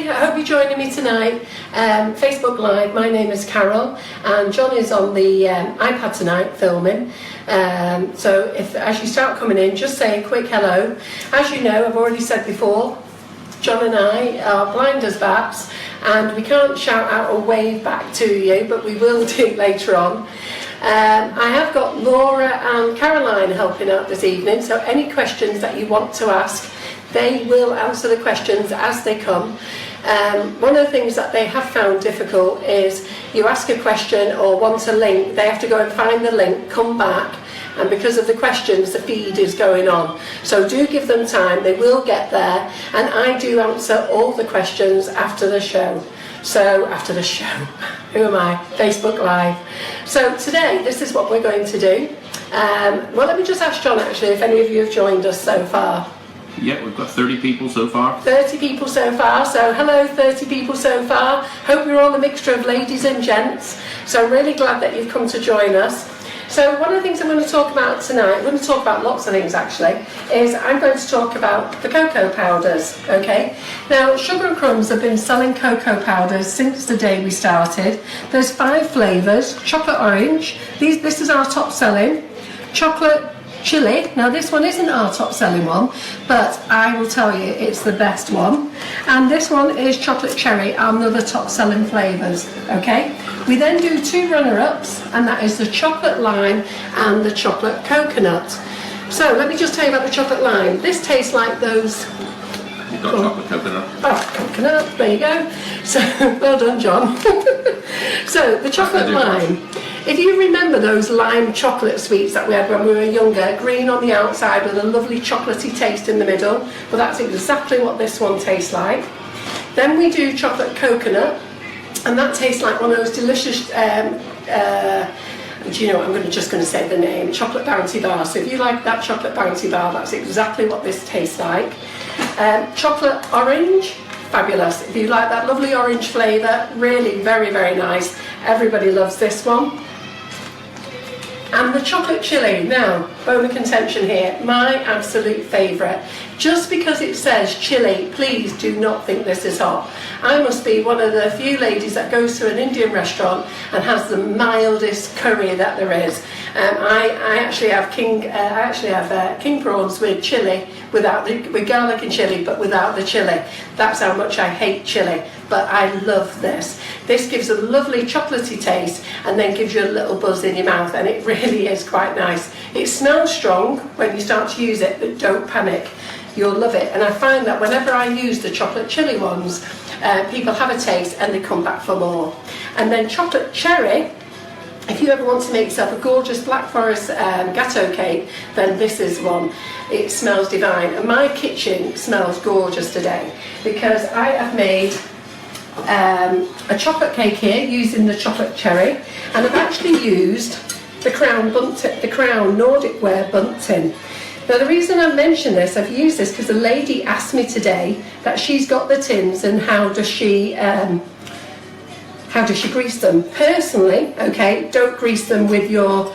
everybody, I hope you're joining me tonight. Facebook Live, my name is Carol and John is on the iPad tonight filming. So as you start coming in, just say a quick hello. As you know, I've already said before, John and I are blind as bats and we can't shout out or wave back to you, but we will do later on. I have got Laura and Caroline helping out this evening, so any questions that you want to ask, they will answer the questions as they come. One of the things that they have found difficult is you ask a question or want a link, they have to go and find the link, come back, and because of the questions the feed is going on. So do give them time, they will get there, and I do answer all the questions after the show. So after the show, who am I? Facebook Live. So today this is what we're going to do. Well, let me just ask John actually if any of you have joined us so far. Yeah, we've got 30 people so far. 30 people so far, so hello 30 people so far. Hope you're all a mixture of ladies and gents. So I'm really glad that you've come to join us. So one of the things I'm going to talk about tonight, we're going to talk about lots of things actually, is I'm going to talk about the cocoa powders, okay? Now, Sugar and Crumbs have been selling cocoa powders since the day we started. There's 5 flavours, chocolate orange, this is our top selling, chocolate chili. Now this one isn't our top selling one, but I will tell you it's the best one. And this one is chocolate cherry, our other top selling flavours, okay? We then do 2 runner-ups, and that is the chocolate lime and the chocolate coconut. So let me just tell you about the chocolate lime. This tastes like those... You've got chocolate coconut. Oh, coconut, there you go. So, well done, John. So, the chocolate lime. If you remember those lime chocolate sweets that we had when we were younger, green on the outside with a lovely chocolatey taste in the middle, well, that's exactly what this one tastes like. Then we do chocolate coconut, and that tastes like one of those delicious, do you know what, I'm just going to say the name, chocolate bounty bar. So if you like that chocolate bounty bar, that's exactly what this tastes like. Chocolate orange, fabulous. If you like that lovely orange flavour, really very, very nice. Everybody loves this one. And the chocolate chili, now, bone of contention here, my absolute favourite. Just because it says chili, please do not think this is hot. I must be one of the few ladies that goes to an Indian restaurant and has the mildest curry that there is. I actually have king prawns with chili, with garlic and chili, but without the chili. That's how much I hate chili. But I love this. This gives a lovely chocolatey taste and then gives you a little buzz in your mouth, and it really is quite nice. It smells strong when you start to use it, but don't panic. You'll love it. And I find that whenever I use the chocolate chili ones, people have a taste and they come back for more. And then chocolate cherry, if you ever want to make yourself a gorgeous Black Forest gateau cake, then this is one. It smells divine. And my kitchen smells gorgeous today because I have made a chocolate cake here using the chocolate cherry, and I've actually used the Crown Nordic Ware bundt tin. Now the reason I mention this, I've used this because a lady asked me today that she's got the tins and how does she grease them. Personally, okay, don't grease them with your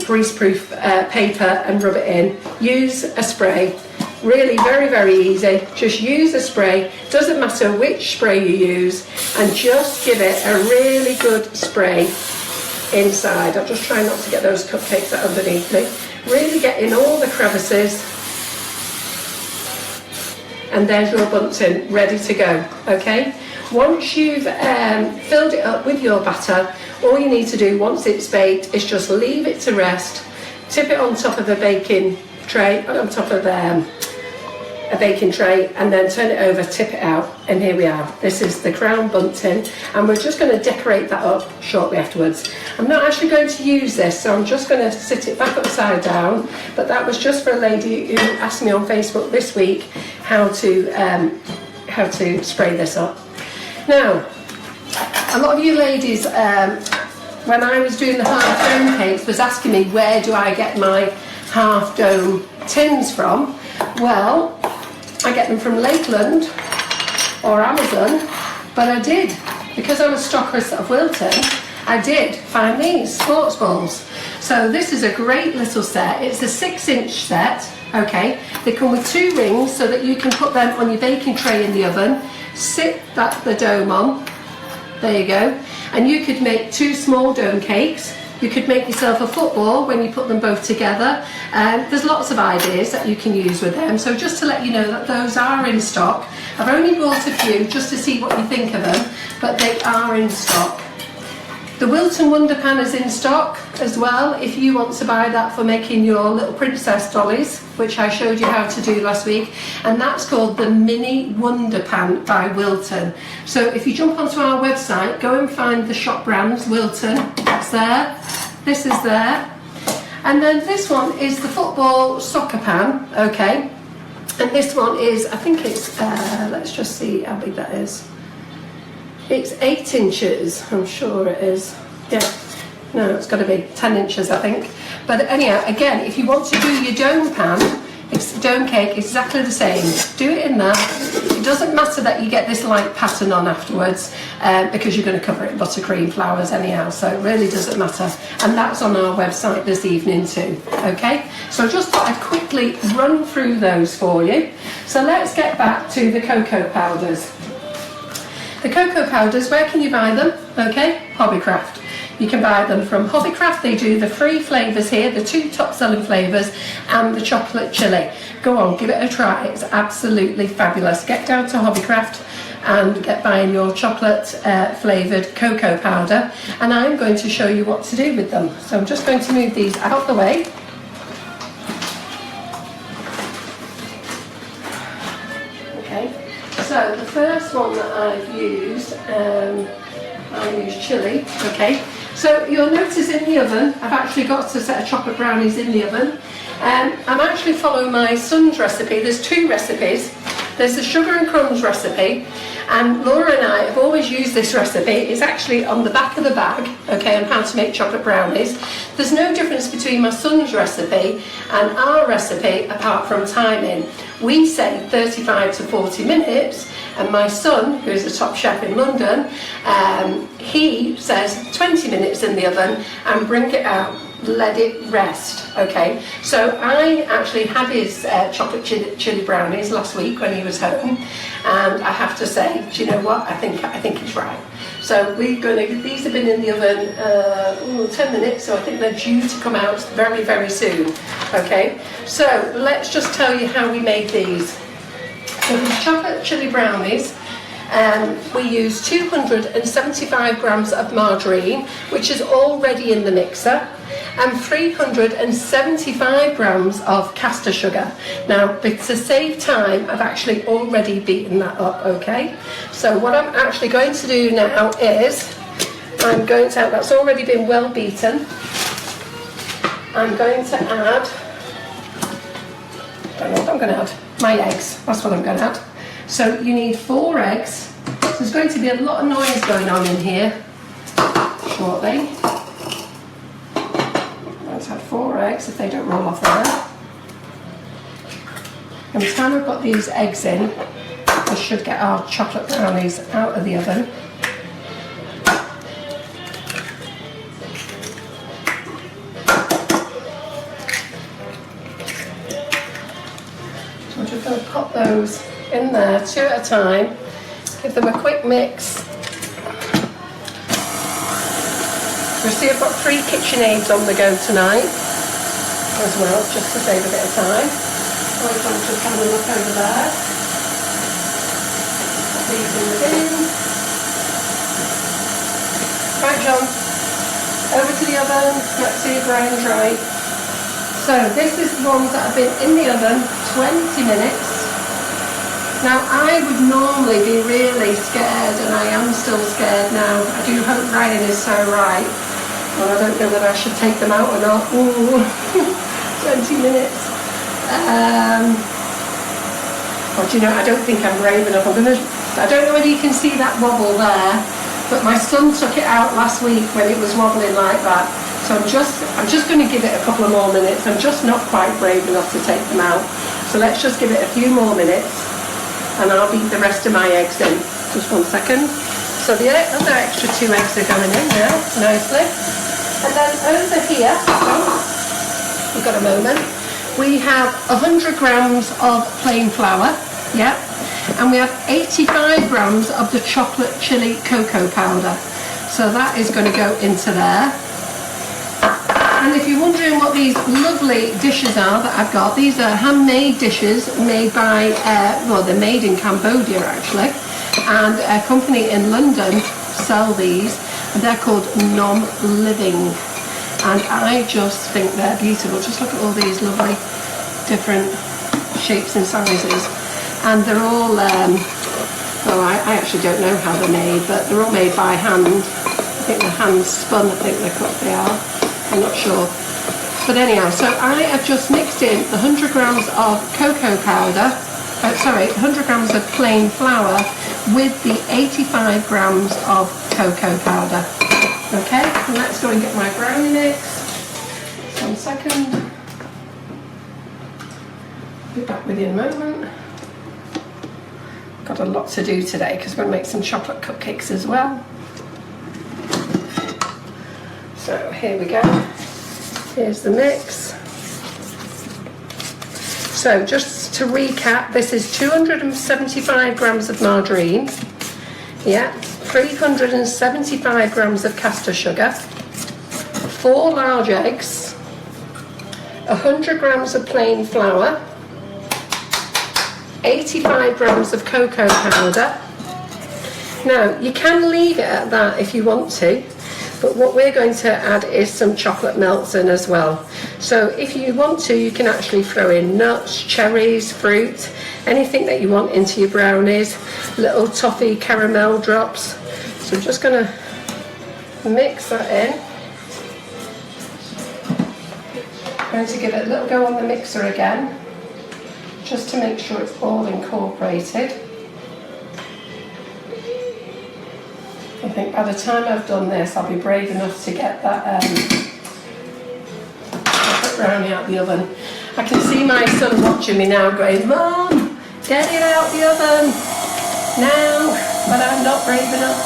grease-proof paper and rub it in. Use a spray. Really very, very easy. Just use a spray. Doesn't matter which spray you use, and just give it a really good spray inside. I'll just try not to get those cupcakes that are underneath me. Really get in all the crevices, and there's your bundt tin ready to go. Okay, once you've filled it up with your batter, all you need to do once it's baked is just leave it to rest, tip it on top of a baking tray, and then turn it over, tip it out, and here we are. This is the Crown bundt tin, and we're just going to decorate that up shortly afterwards. I'm not actually going to use this, so I'm just going to sit it back upside down, but that was just for a lady who asked me on Facebook this week how to spray this up. Now, a lot of you ladies, when I was doing the half dome cakes, was asking me where do I get my half dome tins from. Well, I get them from Lakeland or Amazon, but I did, because I'm a stockerist of Wilton, I did find these sports balls. So this is a great little set. It's a 6-inch set, okay. They come with 2 rings so that you can put them on your baking tray in the oven. sit the dome on. There you go. And you could make 2 small dome cakes. You could make yourself a football when you put them both together. There's lots of ideas that you can use with them. So just to let you know that those are in stock. I've only bought a few just to see what you think of them, but they are in stock. The Wilton Wonder Pan is in stock as well if you want to buy that for making your little princess dollies, which I showed you how to do last week, and that's called the Mini Wonder Pan by Wilton. So if you jump onto our website, go and find the shop brands. Wilton, that's there, this is there, and then this one is the football soccer pan, okay, and this one is, I think it's, let's just see how big that is. It's 8 inches, I'm sure it is. Yeah, no, it's got to be 10 inches, I think. But anyhow, again, if you want to do your dome pan, it's dome cake, exactly the same. Do it in there. It doesn't matter that you get this light pattern on afterwards because you're going to cover it in buttercream flowers anyhow, so it really doesn't matter. And that's on our website this evening too, okay? So I just thought I'd quickly run through those for you. So let's get back to the cocoa powders. The cocoa powders, where can you buy them? Okay, Hobbycraft. You can buy them from Hobbycraft. They do the 3 flavours here, the 2 top selling flavours and the chocolate chili. Go on, give it a try. It's absolutely fabulous. Get down to Hobbycraft and get buying your chocolate flavoured cocoa powder, and I'm going to show you what to do with them. So I'm just going to move these out the way. Okay. So the first one that I've used, I use chili, okay. So you'll notice in the oven, I've actually got a set of chocolate brownies in the oven. I'm actually following my son's recipe. There's 2 recipes. There's the sugar and crumbs recipe, and Laura and I have always used this recipe. It's actually on the back of the bag, okay, on how to make chocolate brownies. There's no difference between my son's recipe and our recipe apart from timing. We say 35 to 40 minutes, and my son, who is a top chef in London, he says 20 minutes in the oven and bring it out. Let it rest, okay? So I actually had his chocolate chili brownies last week when he was home, and I have to say, do you know what? I think he's right. So these have been in the oven 10 minutes, so I think they're due to come out very, very soon, okay? So let's just tell you how we made these. So these chocolate chili brownies, we use 275 grams of margarine, which is already in the mixer, and 375 grams of caster sugar. Now, to save time, I've actually already beaten that up, okay? So what I'm actually going to do now is, I'm going to add, that's already been well beaten, I'm going to add, I don't know what I'm going to add, my eggs, that's what I'm going to add. So you need 4 eggs. So there's going to be a lot of noise going on in here shortly. Let's add 4 eggs if they don't roll off there. And by the time we've got these eggs in, we should get our chocolate brownies out of the oven. So I'm just going to pop those in there 2 at a time, give them a quick mix. You'll see I've got 3 KitchenAids on the go tonight as well, just to save a bit of time. So I'm just having a look over there. Put these in the bin. Right, John, over to the oven. Let's see if Brian's right. So this is the ones that have been in the oven 20 minutes. Now, I would normally be really scared, and I am still scared now. I do hope Ryan is so right. Well, I don't know whether I should take them out or not. Ooh, 20 minutes. Well, do you know, I don't think I'm brave enough. I don't know whether you can see that wobble there, but my son took it out last week when it was wobbling like that. So I'm just going to give it a couple of more minutes. I'm just not quite brave enough to take them out. So let's just give it a few more minutes, and I'll beat the rest of my eggs in. Just 1 second. So the other extra 2 eggs are going in now, nicely. And then over here, we've got a moment, we have 100 grams of plain flour, yeah. And we have 85 grams of the chocolate chili cocoa powder. So that is going to go into there. And if you're wondering what these lovely dishes are that I've got, these are handmade dishes made by, well, they're made in Cambodia actually, and a company in London sell these, and they're called Nom Living, and I just think they're beautiful. Just look at all these lovely different shapes and sizes, and they're all, I actually don't know how they're made, but they're all made by hand. I think they're hand spun, I think they are. I'm not sure. But anyhow, so I have just mixed in the 100 grams of cocoa powder, 100 grams of plain flour with the 85 grams of cocoa powder. Okay, and let's go and get my brownie mix. 1 second. Be back with you in a moment. Got a lot to do today because we're going to make some chocolate cupcakes as well. So here we go. Here's the mix. So just to recap, this is 275 grams of margarine, 375 grams of caster sugar, 4 large eggs, 100 grams of plain flour, 85 grams of cocoa powder. Now you can leave it at that if you want to, but what we're going to add is some chocolate melts in as well. So if you want to, you can actually throw in nuts, cherries, fruit, anything that you want into your brownies, little toffee caramel drops. So I'm just going to mix that in. I'm going to give it a little go on the mixer again, just to make sure it's all incorporated. I think by the time I've done this, I'll be brave enough to get that chocolate brownie out the oven. I can see my son watching me now going, "Mum, get it out the oven now," but I'm not brave enough.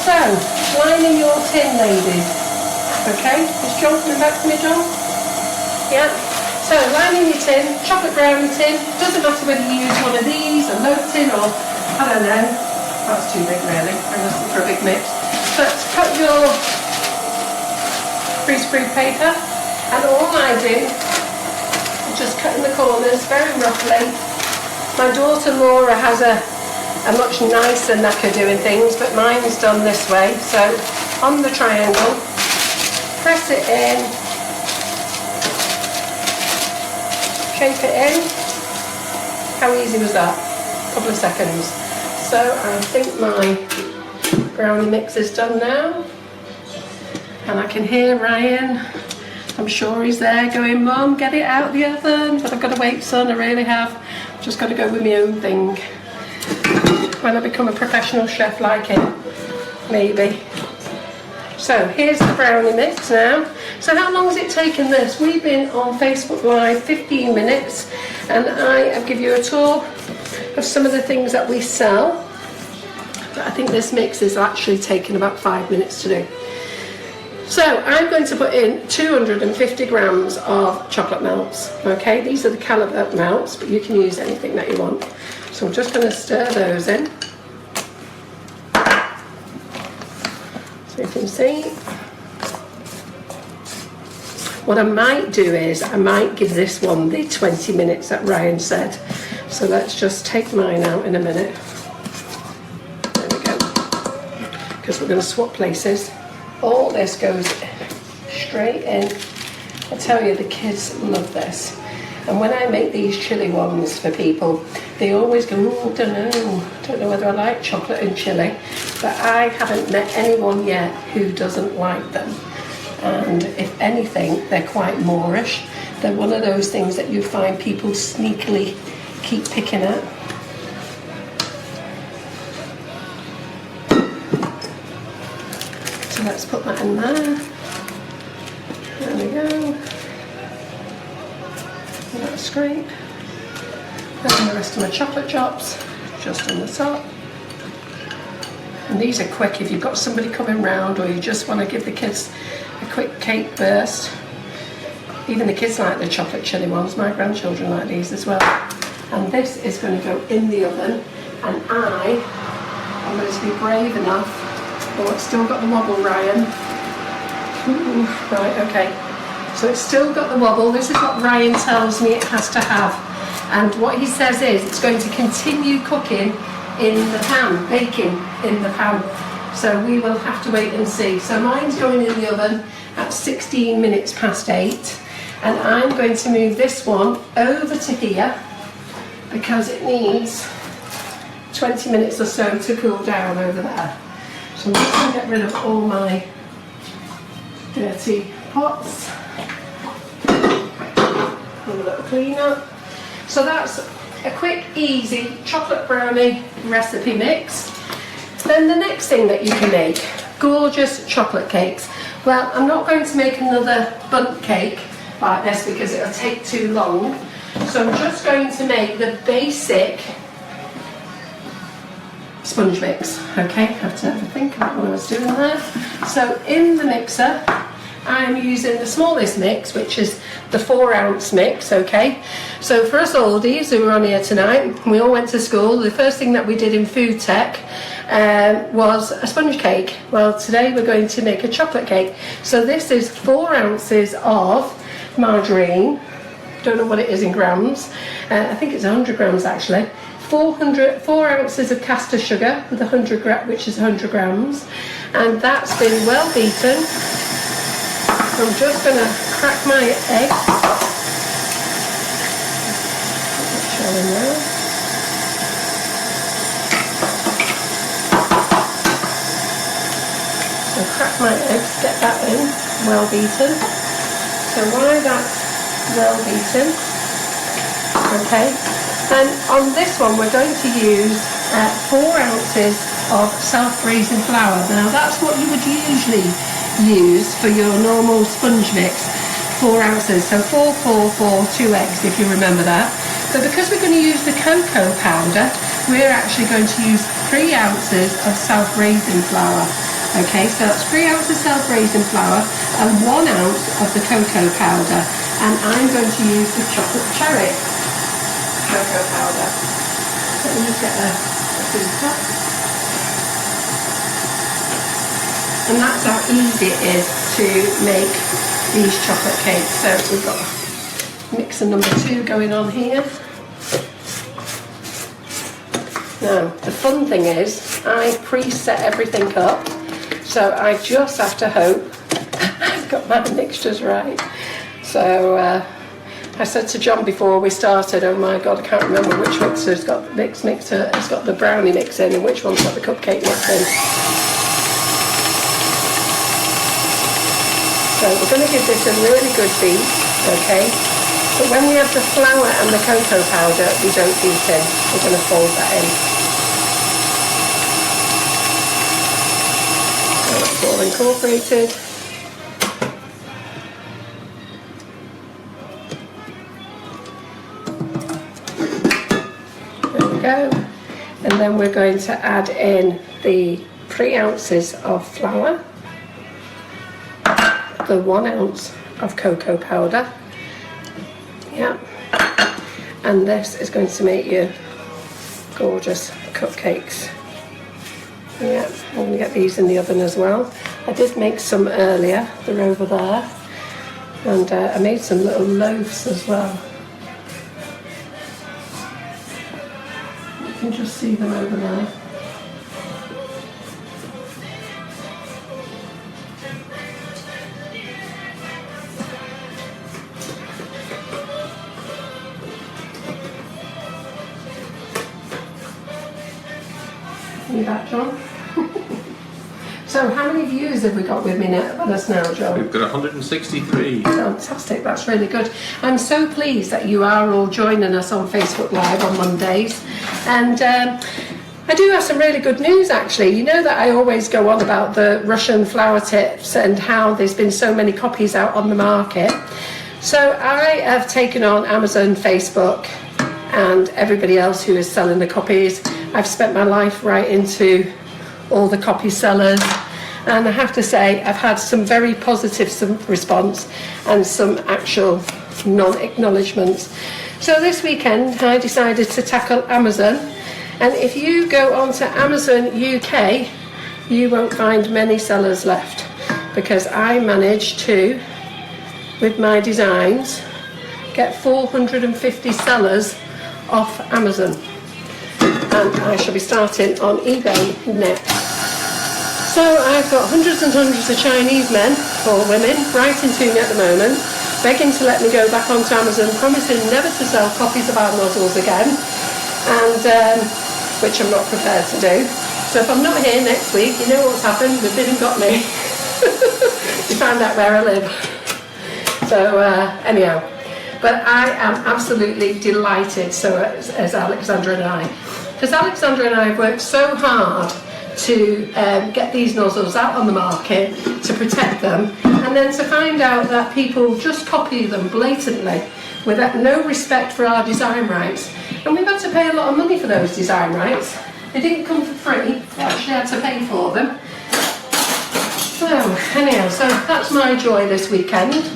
So, lining your tin, ladies. Okay, is John coming back to me, John? Yeah. So, lining your tin, chocolate brownie tin. Doesn't matter whether you use one of these, a loaf tin, or I don't know. That's too big really, I'm looking for a big mix. But cut your greaseproof paper, and all I do is just cut in the corners very roughly. My daughter Laura has a much nicer knack of doing things, but mine is done this way. So on the triangle, press it in, shape it in. How easy was that? A couple of seconds. So I think my brownie mix is done now, and I can hear Ryan, I'm sure he's there going, "Mum, get it out the oven," but I've got to wait, son, I really have. I've just got to go with my own thing. When I become a professional chef like him, maybe. So here's the brownie mix now. So how long has it taken this? We've been on Facebook Live 15 minutes, and I have given you a tour of some of the things that we sell. But I think this mix is actually taking about 5 minutes to do. So I'm going to put in 250 grams of chocolate melts. Okay, these are the calibre melts, but you can use anything that you want. So I'm just going to stir those in. So you can see. What I might do is, I might give this one the 20 minutes that Ryan said. So let's just take mine out in a minute. There we go. Because we're going to swap places. All this goes straight in. I tell you, the kids love this. And when I make these chili ones for people, they always go, "Oh, don't know whether I like chocolate and chili." But I haven't met anyone yet who doesn't like them. And if anything, they're quite Moorish. They're one of those things that you find people sneakily keep picking at. So let's put that in there. There we go. That's great. And the rest of my chocolate chops just on the top. And these are quick if you've got somebody coming round, or you just want to give the kids a quick cake burst. Even the kids like the chocolate chili ones. My grandchildren like these as well. and this is going to go in the oven, and I am going to be brave enough. Oh, it's still got the wobble, Ryan. Ooh, right, okay. So it's still got the wobble. This is what Ryan tells me it has to have. And what he says is it's going to continue cooking in the pan, baking in the pan. So we will have to wait and see. So mine's going in the oven at 16 minutes past 8. And I'm going to move this one over to here because it needs 20 minutes or so to cool down over there. So I'm just going to get rid of all my dirty pots. Have a little clean up. So that's a quick, easy chocolate brownie recipe mix. Then the next thing that you can make, gorgeous chocolate cakes. Well, I'm not going to make another bundt cake like this because it'll take too long. So I'm just going to make the basic sponge mix. Okay, I have to think about what I was doing there. So in the mixer, I'm using the smallest mix, which is the 4-ounce mix, okay? So for us oldies who are on here tonight, we all went to school. The first thing that we did in food tech was a sponge cake. Well, today we're going to make a chocolate cake. So this is 4 ounces of margarine. Don't know what it is in grams. I think it's 100 grams actually. 4 ounces of caster sugar with 100 which is 100 grams. And that's been well beaten. So I'm just going to crack my egg. So crack my eggs, get that in, well beaten. So while that's well beaten, okay, then on this one we're going to use 4 ounces of self-raising flour. Now that's what you would usually use for your normal sponge mix, 4 ounces, so 4, 4, 4, 2 eggs if you remember that. But because we're going to use the cocoa powder, we're actually going to use 3 ounces of self-raising flour. Okay, so that's 3 ounces self-raising flour and 1 ounce of the cocoa powder, and I'm going to use the chocolate cherry cocoa powder. Let me just get a beaker. And that's how easy it is to make these chocolate cakes. So we've got mixer number 2 going on here. Now, the fun thing is, I preset everything up, so I just have to hope I've got my mixtures right. So I said to John before we started, oh my God, I can't remember which mixer's got the mixer, it's got the brownie mix in and which one's got the cupcake mix in. So we're going to give this a really good beat, okay? But when we have the flour and the cocoa powder, we don't beat in. We're going to fold that in. So it's all incorporated. There we go. And then we're going to add in the 3 ounces of flour, the 1 ounce of cocoa powder, yeah, and this is going to make you gorgeous cupcakes. Yeah, I'm going to get these in the oven as well. I did make some earlier, they're over there, and I made some little loaves as well. You can just see them over there. You back, John? So how many views have we got with us now, John? We've got 163. Fantastic, that's really good. I'm so pleased that you are all joining us on Facebook Live on Mondays. And I do have some really good news actually. You know that I always go on about the Russian flour tips and how there's been so many copies out on the market. So I have taken on Amazon, Facebook, and everybody else who is selling the copies. I've spent my life right into all the copy sellers, and I have to say I've had some very positive response and some actual non-acknowledgements. So this weekend I decided to tackle Amazon, and if you go onto Amazon UK, you won't find many sellers left, because I managed to, with my designs, get 450 sellers off Amazon, and I shall be starting on eBay next. So I've got hundreds and hundreds of Chinese men or women writing to me at the moment, begging to let me go back onto Amazon, promising never to sell copies of our nozzles again, and which I'm not prepared to do. So if I'm not here next week, you know what's happened, they've been and got me. You found out where I live. So anyhow, but I am absolutely delighted, so as Alexandra and I, because Alexandra and I have worked so hard to get these nozzles out on the market, to protect them, and then to find out that people just copy them blatantly without no respect for our design rights. And we've had to pay a lot of money for those design rights. They didn't come for free, we actually had to pay for them. So anyhow, so that's my joy this weekend.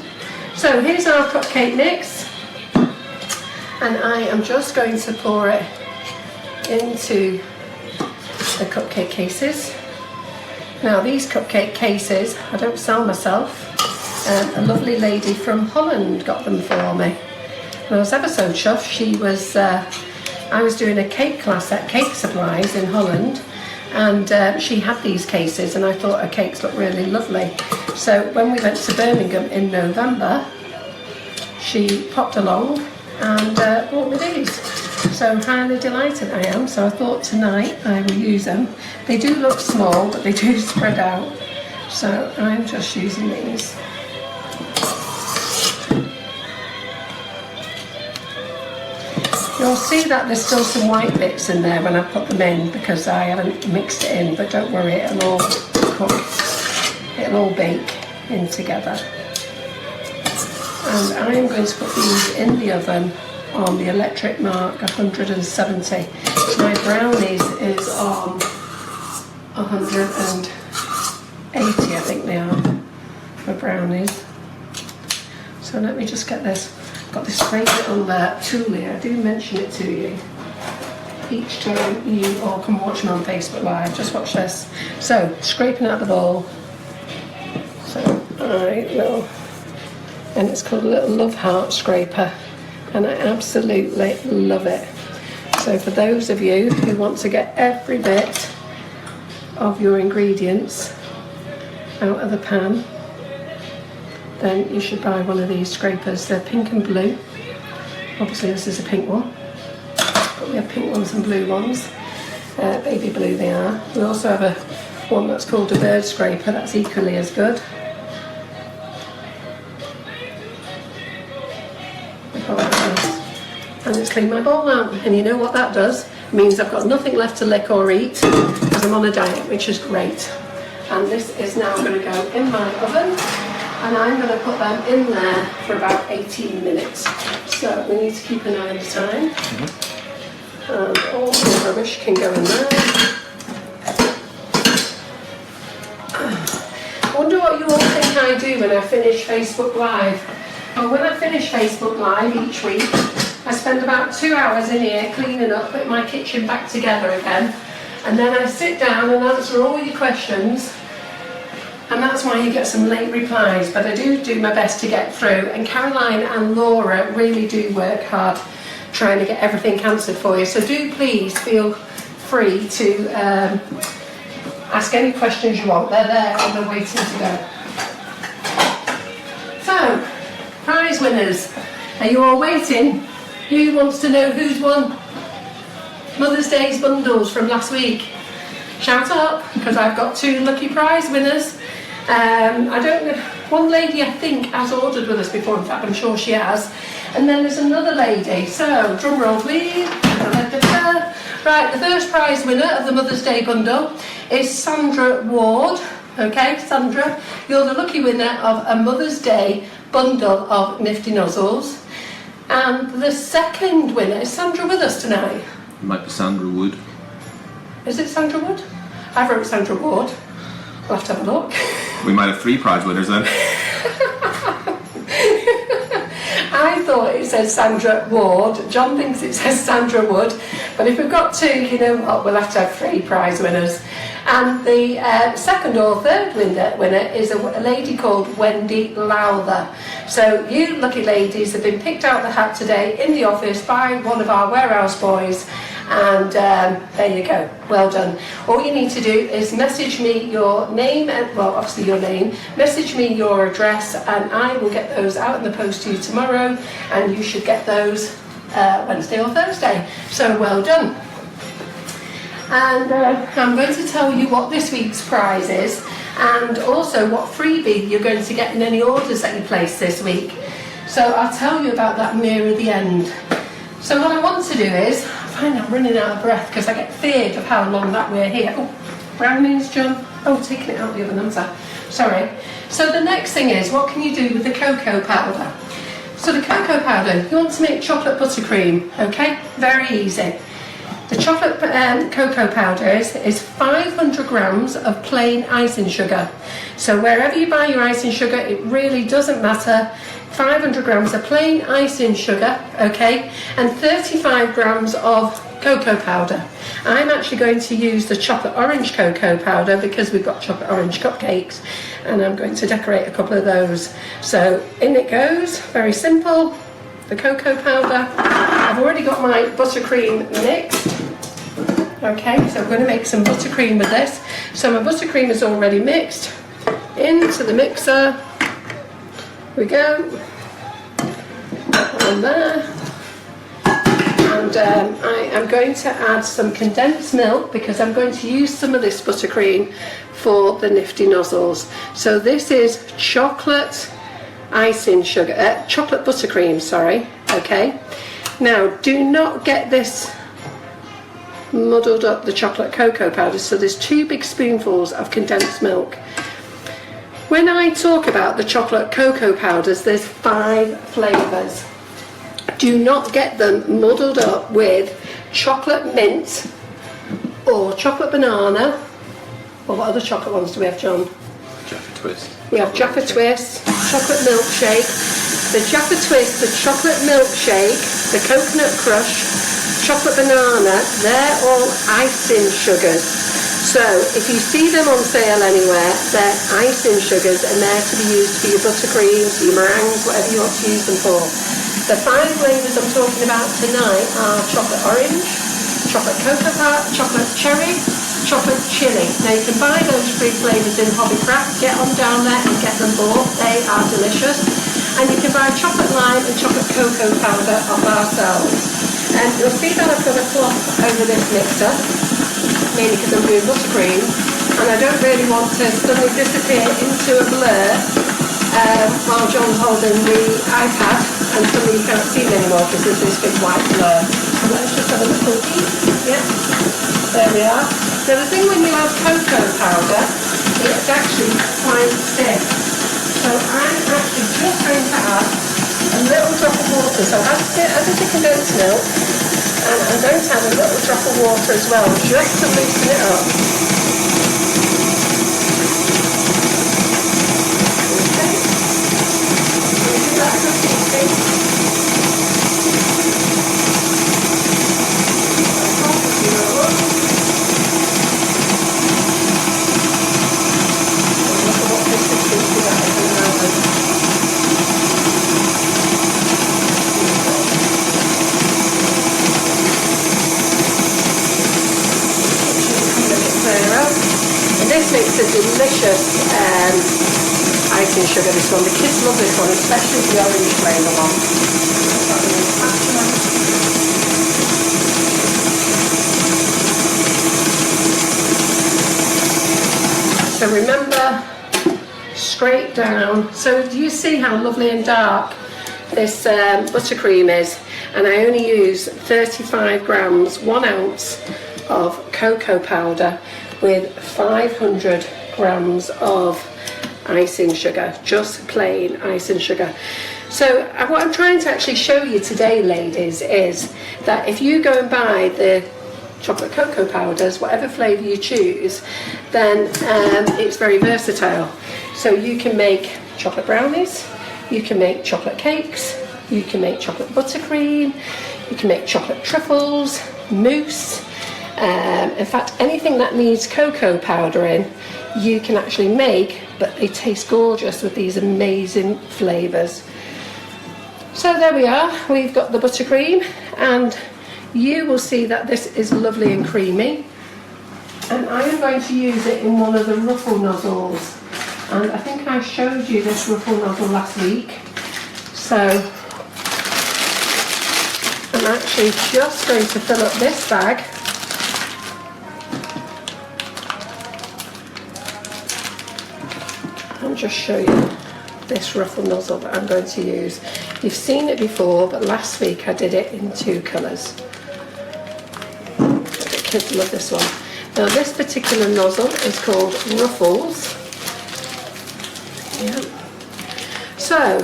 So here's our cupcake mix, and I am just going to pour it into the cupcake cases. Now these cupcake cases I don't sell myself, a lovely lady from Holland got them for me. And I was ever so chuffed. She was, I was doing a cake class at Cake Supplies in Holland, and she had these cases, and I thought her cakes looked really lovely. So when we went to Birmingham in November, she popped along and bought me these. So highly delighted I am. So I thought tonight I will use them. They do look small, but they do spread out. So I'm just using these. You'll see that there's still some white bits in there when I put them in, because I haven't mixed it in, but don't worry, it'll all cook. It'll all bake in together. And I'm going to put these in the oven on the electric mark 170. My brownies is on 180, I think they are, for brownies. So let me just get this. I've got this great little tool here. I do mention it to you each time you all come watch me on Facebook Live. Just watch this. So scraping out the bowl. So I will, and it's called a little love heart scraper, and I absolutely love it. So for those of you who want to get every bit of your ingredients out of the pan, then you should buy one of these scrapers. They're pink and blue. Obviously this is a pink one, but we have pink ones and blue ones. Baby blue they are. We also have one that's called a bird scraper, that's equally as good. And it's cleaned my bowl out, and you know what that does? It means I've got nothing left to lick or eat, because I'm on a diet, which is great. And this is now going to go in my oven, and I'm going to put them in there for about 18 minutes. So we need to keep an eye on the time. And all the rubbish can go in there. I wonder what you all think I do when I finish Facebook Live. Well, when I finish Facebook Live each week, I spend about 2 hours in here cleaning up, putting my kitchen back together again, and then I sit down and answer all your questions, and that's why you get some late replies, but I do my best to get through, and Caroline and Laura really do work hard trying to get everything answered for you, so do please feel free to ask any questions you want. They're there and they're waiting to go. So, prize winners, are you all waiting? Who wants to know who's won Mother's Day's bundles from last week? Shout up, because I've got 2 lucky prize winners. I don't know, one lady I think has ordered with us before, in fact I'm sure she has, and then there's another lady. So drum roll please. Right, the first prize winner of the Mother's Day bundle is Sandra Ward. Okay, Sandra, you're the lucky winner of a Mother's Day bundle of nifty nozzles. And the second winner, is Sandra with us tonight? It might be Sandra Wood. Is it Sandra Wood? I wrote Sandra Ward. We'll have to have a look. We might have 3 prize winners then. I thought it says Sandra Ward. John thinks it says Sandra Wood. But if we've got two, you know what, we'll have to have 3 prize winners. And the second or third winner is a lady called Wendy Lowther. So you lucky ladies have been picked out of the hat today in the office by one of our warehouse boys. And there you go, well done. All you need to do is message me your name, and well, obviously your name, message me your address, and I will get those out in the post to you tomorrow, and you should get those Wednesday or Thursday. So well done. And I'm going to tell you what this week's prize is, and also what freebie you're going to get in any orders that you place this week. So I'll tell you about that nearer the end. So what I want to do is, I find I'm running out of breath because I get feared of how long that we're here. Oh, brownies, John. Oh, taking it out of the oven, I'm sorry. So the next thing is, what can you do with the cocoa powder? So the cocoa powder, you want to make chocolate buttercream, okay? Very easy. The chocolate cocoa powder is 500 grams of plain icing sugar. So wherever you buy your icing sugar, it really doesn't matter. 500 grams of plain icing sugar, okay, and 35 grams of cocoa powder. I'm actually going to use the chocolate orange cocoa powder because we've got chocolate orange cupcakes, and I'm going to decorate a couple of those. So in it goes, very simple, the cocoa powder. I've already got my buttercream mixed. Okay, so I'm going to make some buttercream with this. So my buttercream is already mixed into the mixer. We go on there, and I am going to add some condensed milk because I'm going to use some of this buttercream for the nifty nozzles. So this is chocolate icing sugar, chocolate buttercream, sorry, okay. Now do not get this muddled up, the chocolate cocoa powder, so there's 2 big spoonfuls of condensed milk. When I talk about the chocolate cocoa powders, there's 5 flavours. Do not get them muddled up with chocolate mint or chocolate banana, or what other chocolate ones do we have, John? Jaffa Twist. We have Jaffa Twist, chocolate milkshake, the Jaffa Twist, the chocolate milkshake, the coconut crush, chocolate banana, they're all icing sugars. So if you see them on sale anywhere, they're icing sugars and they're to be used for your buttercreams, your meringues, whatever you want to use them for. The 5 flavours I'm talking about tonight are chocolate orange, chocolate cocoa, chocolate cherry, chocolate chili. Now you can buy those 3 flavours in Hobbycraft, get on down there and get them bought, they are delicious. And you can buy chocolate lime and chocolate cocoa powder off ourselves. And you'll see that I've got a cloth over this mixer, mainly because I'm doing buttercream, and I don't really want to suddenly disappear into a blur while John's holding the iPad and suddenly you can't see me anymore because there's this big white blur. So let's just have a little peek. Yeah, there we are. Now the thing when you add cocoa powder, it's actually quite stiff. So I'm actually just going to add a little drop of water. So as it's a condensed milk, and I'm going to add a little drop of water as well, just to loosen it up. Okay. So give that a good beating. Look at what consistency that is in the moment. And this makes a delicious icing sugar, this one. The kids love this one, especially the orange flavour one. So remember, straight down. So do you see how lovely and dark this buttercream is? And I only use 35 grams, 1 ounce of cocoa powder with 500 grams of icing sugar, just plain icing sugar. So what I'm trying to actually show you today, ladies, is that if you go and buy the chocolate cocoa powders, whatever flavour you choose, then it's very versatile. So you can make chocolate brownies, you can make chocolate cakes, You can make chocolate buttercream, you can make chocolate truffles, mousse. In fact, anything that needs cocoa powder in, you can actually make, but they taste gorgeous with these amazing flavours. So there we are, we've got the buttercream, and you will see that this is lovely and creamy. And I am going to use it in one of the Ruffle Nozzles. And I think I showed you this Ruffle Nozzle last week. So I'm actually just going to fill up this bag. And just show you this Ruffle Nozzle that I'm going to use. You've seen it before, but last week I did it in 2 colours. The kids love this one. Now this particular nozzle is called Ruffles. Yeah. So,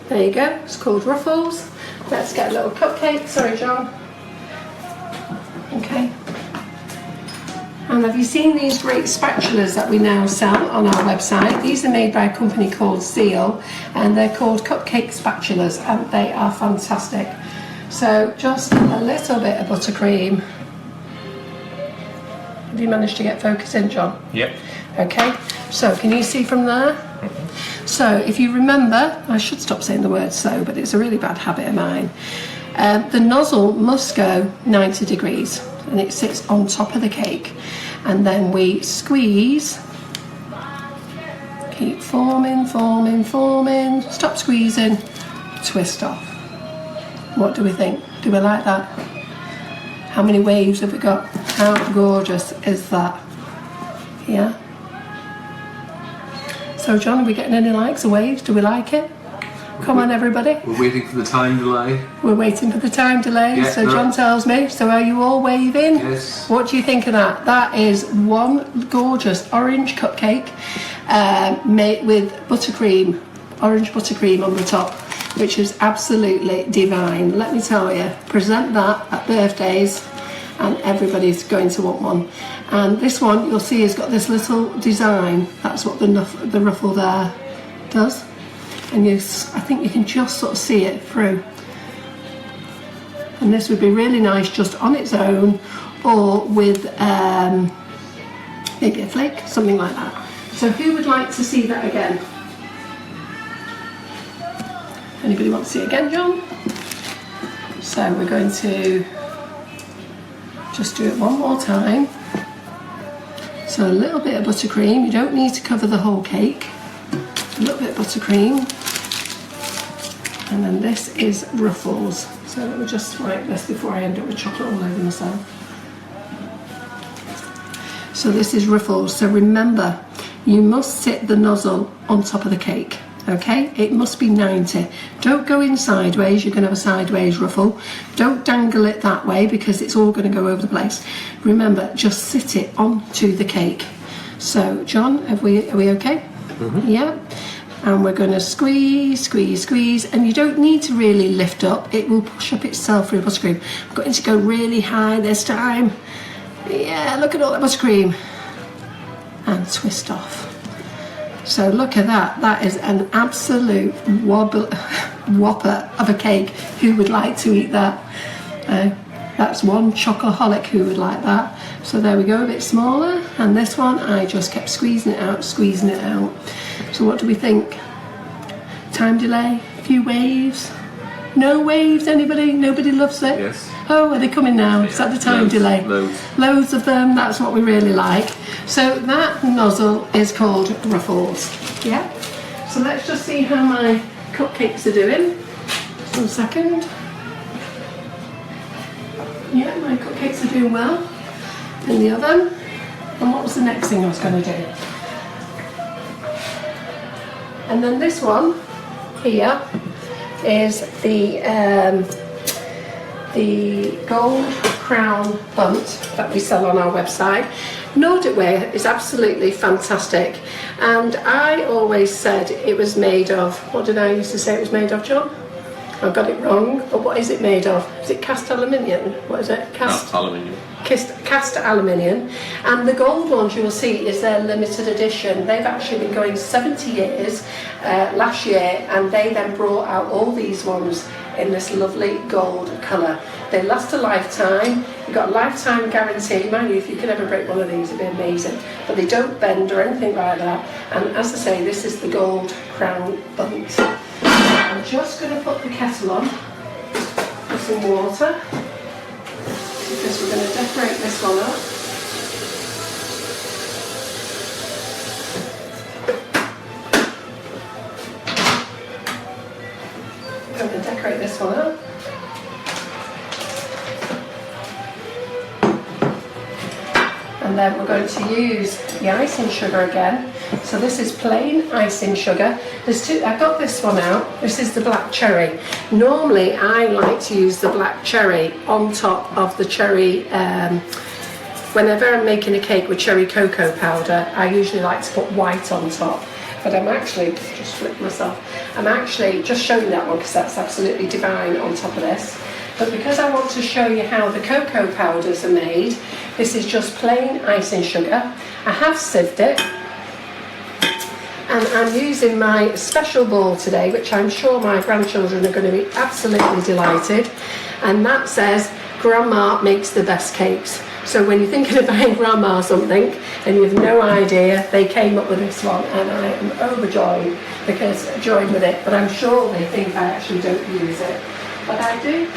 there you go, it's called Ruffles. Let's get a little cupcake. Sorry, John. Okay. And have you seen these great spatulas that we now sell on our website? These are made by a company called Seal, and they're called cupcake spatulas, and they are fantastic. So just a little bit of buttercream. Have you managed to get focus in, John? Yep. Okay, so can you see from there? So if you remember, I should stop saying the word so, but it's a really bad habit of mine. The nozzle must go 90 degrees and it sits on top of the cake, and then we squeeze, keep forming, stop squeezing, twist off. What do we think? Do we like that? How many waves have we got? How gorgeous is that? Yeah? So John, are we getting any likes or waves? Do we like it? Come on everybody. We're waiting for the time delay. We're waiting for the time delay, Yeah, so John tells me. So are you all waving? Yes. What do you think of that? That is one gorgeous orange cupcake made with buttercream, orange buttercream on the top, which is absolutely divine. Let me tell you, present that at birthdays and everybody's going to want one. And this one, you'll see, has got this little design. That's what the ruffle there does. And I think you can just sort of see it through. And this would be really nice just on its own, or with maybe a flake, something like that. So who would like to see that again? Anybody want to see it again, John? So we're going to just do it one more time. So a little bit of buttercream. You don't need to cover the whole cake. A little bit of buttercream. And then this is Ruffles. So let me just wipe this before I end up with chocolate all over myself. So this is Ruffles. So remember, you must sit the nozzle on top of the cake. Okay, it must be 90. Don't go in sideways, you're going to have a sideways ruffle. Don't dangle it that way because it's all going to go over the place. Remember, just sit it onto the cake. So, John, are we okay? Mm-hmm. Yeah. And we're going to squeeze, and you don't need to really lift up. It will push up itself through buttercream. I'm going to go really high this time. Yeah, look at all that buttercream. And twist off. So look at that, that is an absolute whopper of a cake. Who would like to eat that? That's one chocoholic who would like that. So there we go, a bit smaller. And this one, I just kept squeezing it out. So what do we think? Time delay, a few waves. No waves, anybody? Nobody loves it? Yes. Oh, are they coming now? Is that the time delay? Loads of them, that's what we really like. So that nozzle is called Ruffles. Yeah? So let's just see how my cupcakes are doing. Just 1 second. Yeah, my cupcakes are doing well in the oven. And what was the next thing I was going to do? And then this one here is the gold crown bunt that we sell on our website. Nordic ware is absolutely fantastic, and I always said it was made of, what did I used to say it was made of, John? I've got it wrong, but what is it made of? Is it cast aluminium? What is it? Cast aluminium. Cast aluminium. And the gold ones you will see is their limited edition. They've actually been going 70 years last year, and they then brought out all these ones in this lovely gold colour. They last a lifetime. You've got a lifetime guarantee. Mind you, if you could ever break one of these, it'd be amazing. But they don't bend or anything like that. And as I say, this is the gold crown bunt. I'm just going to put the kettle on with some water, because we're going to decorate this one up. I'm going to decorate this one up. And then we're going to use the icing sugar again. So this is plain icing sugar. There's two. I got this one out. This is the black cherry. Normally I like to use the black cherry on top of the cherry. Whenever I'm making a cake with cherry cocoa powder, I usually like to put white on top. But I'm actually, just flip myself, I'm actually just showing that one because that's absolutely divine on top of this. But because I want to show you how the cocoa powders are made, this is just plain icing sugar. I have sieved it, and I'm using my special bowl today, which I'm sure my grandchildren are going to be absolutely delighted. And that says, Grandma makes the best cakes. So when you're thinking of buying Grandma something and you have no idea, they came up with this one, and I am overjoyed joined with it. But I'm sure they think I actually don't use it, but I do.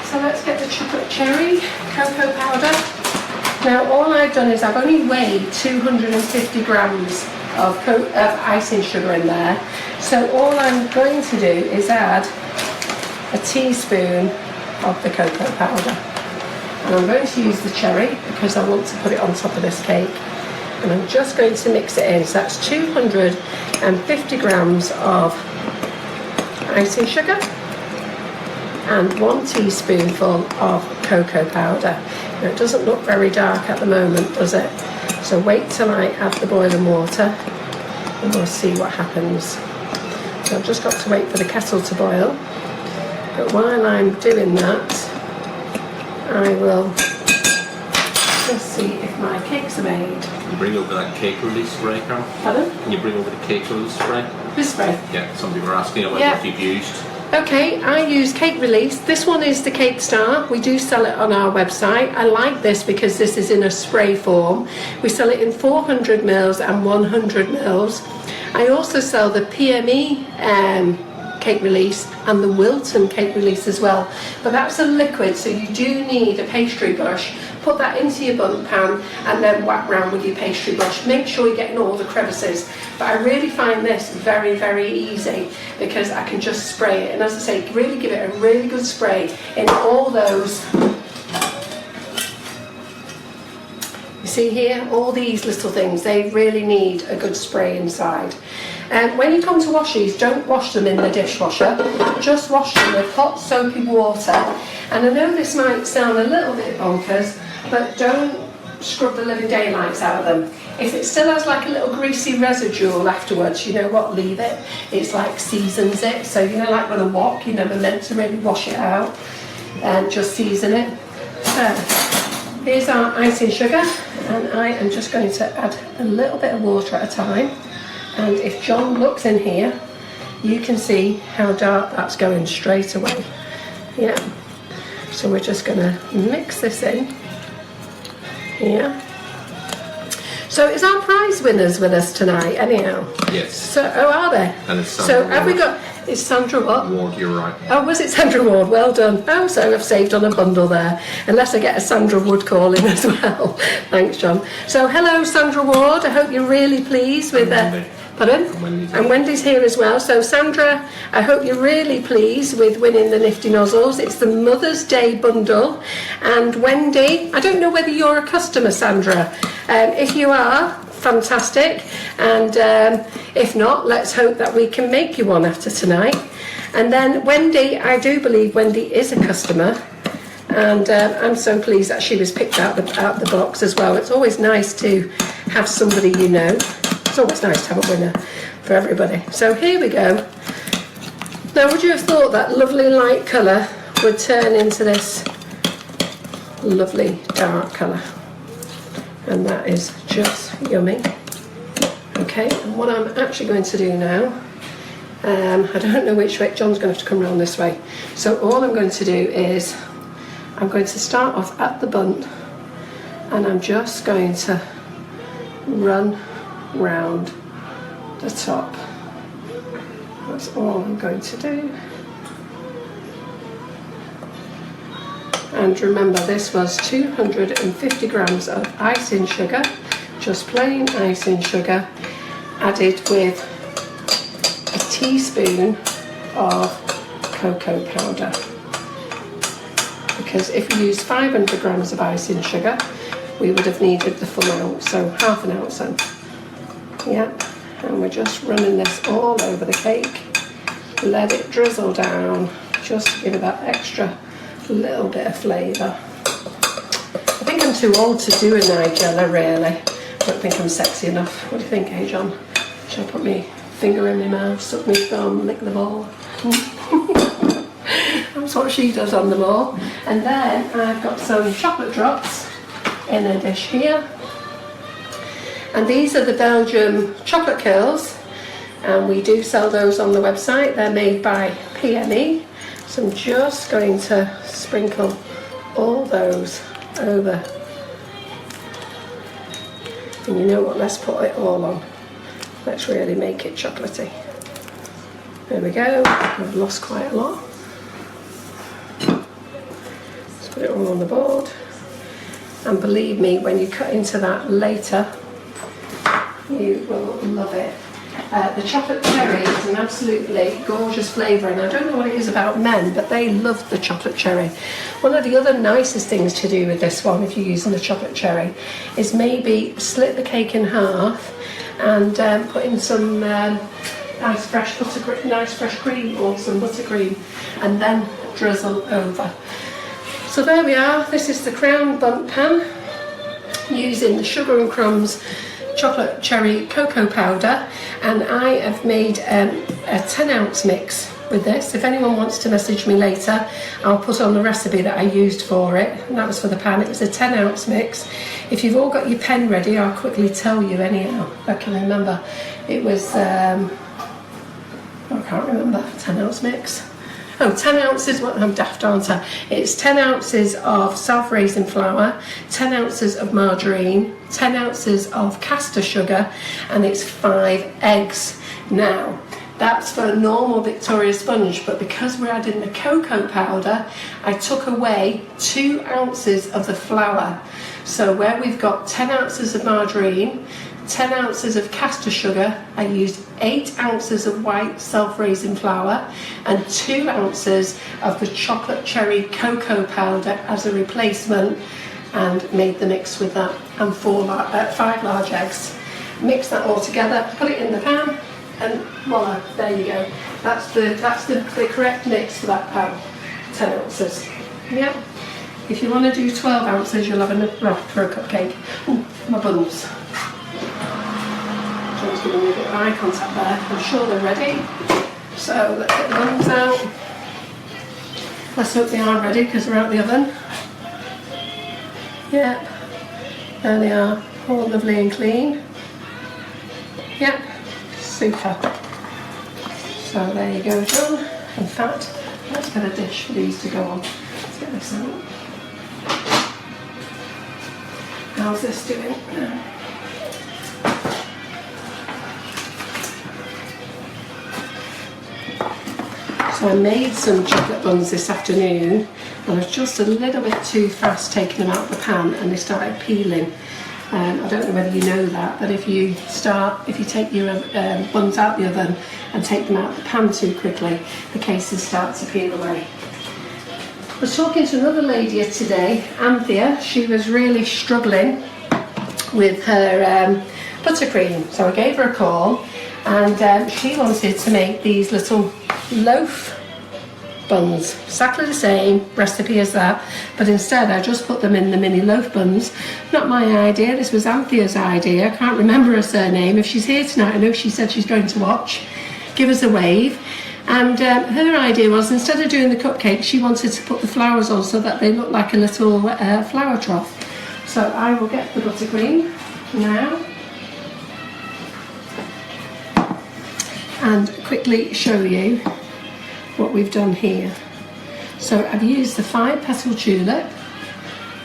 So let's get the chocolate cherry cocoa powder. Now all I've done is I've only weighed 250 grams of icing sugar in there. So all I'm going to do is add a teaspoon of the cocoa powder. And I'm going to use the cherry because I want to put it on top of this cake. And I'm just going to mix it in. So that's 250 grams of icing sugar and 1 teaspoonful of cocoa powder. Now it doesn't look very dark at the moment, does it? So wait till I add the boiling water and we'll see what happens. So I've just got to wait for the kettle to boil. But while I'm doing that, I will just see if my cakes are made. Can you bring over that cake release spray, Carol? Pardon? Can you bring over the cake release spray? This spray? Yeah, somebody were asking about what you've used. Okay, I use Cake Release. This one is the Cake Star. We do sell it on our website. I like this because this is in a spray form. We sell it in 400 mils and 100 mils. I also sell the PME Cake Release and the Wilton Cake Release as well. But that's a liquid, so you do need a pastry brush. Put that into your bundt pan and then whack round with your pastry brush. Make sure you're getting all the crevices. But I really find this very, very easy because I can just spray it. And as I say, really give it a really good spray in all those. You see here, all these little things, they really need a good spray inside. And when you come to wash these, don't wash them in the dishwasher, just wash them with hot soapy water. And I know this might sound a little bit bonkers, but don't scrub the living daylights out of them. If it still has like a little greasy residue afterwards, you know what, leave it. It's like seasons it, so you know, like with a wok, you're never meant to really wash it out, and just season it. So here's our icing sugar, and I am just going to add a little bit of water at a time. And if John looks in here, you can see how dark that's going straight away. Yeah. So we're just going to mix this in here. So is our prize winners with us tonight anyhow? Yes. So, oh, are they? And it's Sandra So have we got, is Sandra what? Ward, you're right. Oh, was it Sandra Ward? Well done. Oh, so I've saved on a bundle there. Unless I get a Sandra Wood call in as well. Thanks, John. So hello, Sandra Ward. I hope you're really pleased with pardon? And Wendy's here as well. So Sandra, I hope you're really pleased with winning the nifty nozzles. It's the Mother's Day bundle. And Wendy, I don't know whether you're a customer, Sandra. If you are, fantastic. And if not, let's hope that we can make you one after tonight. And then Wendy, I do believe Wendy is a customer. And I'm so pleased that she was picked out the box as well. It's always nice to have somebody you know. It's always nice to have a winner for everybody. So here we go. Now, would you have thought that lovely light colour would turn into this lovely dark colour? And that is just yummy. Okay, and what I'm actually going to do now, I don't know which way, John's going to have to come around this way. So all I'm going to do is, I'm going to start off at the bun, and I'm just going to run round the top. That's all I'm going to do. And remember, this was 250 grams of icing sugar, just plain icing sugar, added with a teaspoon of cocoa powder. Because if we used 500 grams of icing sugar, we would have needed the full ounce, so half an ounce then. Yep, and we're just running this all over the cake. Let it drizzle down, just to give it that extra little bit of flavour. I think I'm too old to do a Nigella, really. I don't think I'm sexy enough. What do you think, eh, John? Shall I put my finger in my mouth, suck my thumb, lick the ball? That's what she does on the ball. And then I've got some chocolate drops in a dish here. And these are the Belgium chocolate curls. And we do sell those on the website. They're made by PME. So I'm just going to sprinkle all those over. And you know what, let's put it all on. Let's really make it chocolatey. There we go, I've lost quite a lot. Let's put it all on the board. And believe me, when you cut into that later, you will love it. The chocolate cherry is an absolutely gorgeous flavour, and I don't know what it is about men, but they love the chocolate cherry. One of the other nicest things to do with this one, if you're using the chocolate cherry, is maybe split the cake in half and put in some nice fresh cream or some buttercream, and then drizzle over. So there we are. This is the crown bundt pan using the Sugar and Crumbs chocolate cherry cocoa powder, and I have made a 10 ounce mix with this. If anyone wants to message me later, I'll put on the recipe that I used for it, and that was for the pan. It was a 10 ounce mix. If you've all got your pen ready, I'll quickly tell you anyhow. I can remember it was I can't remember. 10 ounce mix. Oh, 10 ounces, what, I'm daft, aren't I? It's 10 ounces of self-raising flour, 10 ounces of margarine, 10 ounces of caster sugar, and it's 5 eggs. Now, that's for a normal Victoria sponge, but because we're adding the cocoa powder, I took away 2 ounces of the flour. So where we've got 10 ounces of margarine, 10 ounces of caster sugar, I used 8 ounces of white self-raising flour and 2 ounces of the chocolate cherry cocoa powder as a replacement, and made the mix with that, and 5 large eggs. Mix that all together, put it in the pan, and voila, there you go. That's the correct mix for that pan, 10 ounces. Yeah. If you want to do 12 ounces, you'll have enough for a cupcake. Ooh, my buns. John's giving me a bit of eye contact there. I'm sure they're ready. So let's get the buns out. Let's hope they are ready because they're out the oven. Yep. There they are. All lovely and clean. Yep. Super. So there you go, John. In fact, let's get a dish for these to go on. Let's get this out. How's this doing? So I made some chocolate buns this afternoon, and I was just a little bit too fast taking them out of the pan, and they started peeling. I don't know whether you know that, but if you take your buns out the oven and take them out of the pan too quickly, the cases start to peel away. I was talking to another lady today, Anthea. She was really struggling with her buttercream, so I gave her a call, and she wanted to make these little loaf buns, exactly the same recipe as that, but instead I just put them in the mini loaf buns. Not my idea, this was Anthea's idea. I can't remember her surname. If she's here tonight, I know she said she's going to watch. Give us a wave. And her idea was, instead of doing the cupcake, she wanted to put the flowers on so that they look like a little flower trough. So I will get the buttercream now and quickly show you what we've done here. So I've used the 5-petal tulip,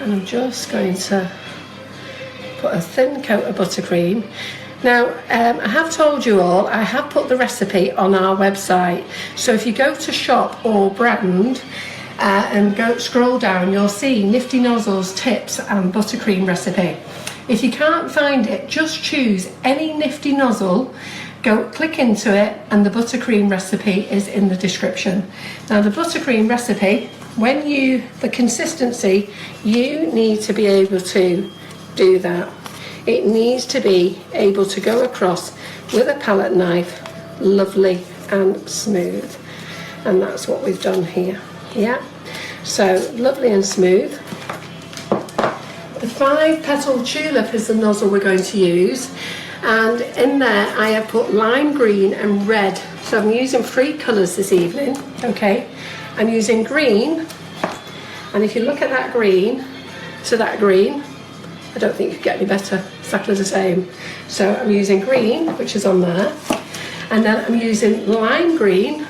and I'm just going to put a thin coat of buttercream. Now, I have told you all, I have put the recipe on our website. So if you go to shop or brand and scroll down, you'll see Nifty Nozzles tips and buttercream recipe. If you can't find it, just choose any Nifty Nozzle, go click into it, and the buttercream recipe is in the description. Now the buttercream recipe, the consistency, you need to be able to do that. It needs to be able to go across with a palette knife, lovely and smooth. And that's what we've done here. Yeah, so lovely and smooth. The 5-petal tulip is the nozzle we're going to use. And in there I have put lime green and red. So I'm using 3 colours this evening, okay? I'm using green, and if you look at that green to that green, I don't think you could get any better, exactly the same. So I'm using green, which is on there, and then I'm using lime green,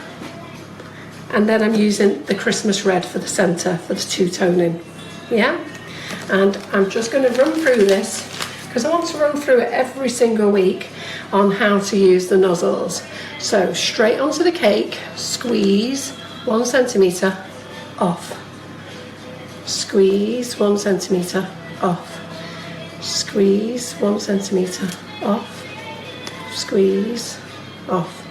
and then I'm using the Christmas red for the centre, for the two-toning, yeah? And I'm just going to run through this, because I want to run through it every single week on how to use the nozzles. So straight onto the cake, squeeze 1 centimetre off, squeeze 1 centimetre off, squeeze 1 centimetre off, squeeze off,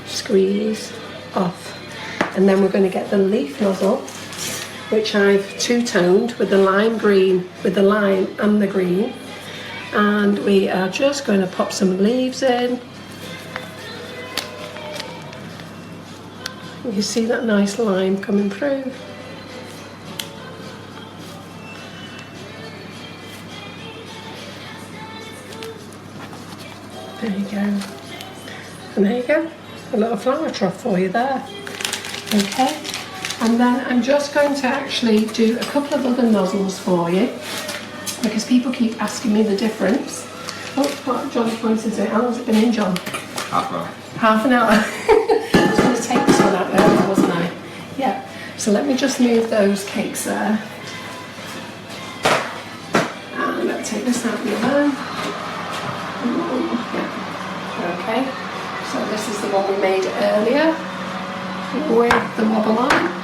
squeeze off. And then we're going to get the leaf nozzle, which I've two-toned with the lime green, with the lime and the green. And we are just going to pop some leaves in. You see that nice lime coming through. There you go. And there you go. A little flower trough for you there. Okay. And then I'm just going to actually do a couple of other nozzles for you, because people keep asking me the difference. Oh, what John's pointed to. How long's it been in, John? Half an hour. Half an hour. I was going to take this one out earlier, wasn't I? Yeah. So let me just move those cakes there. And let's take this out of the oven. Yeah. Okay. So this is the one we made earlier with the wobble on.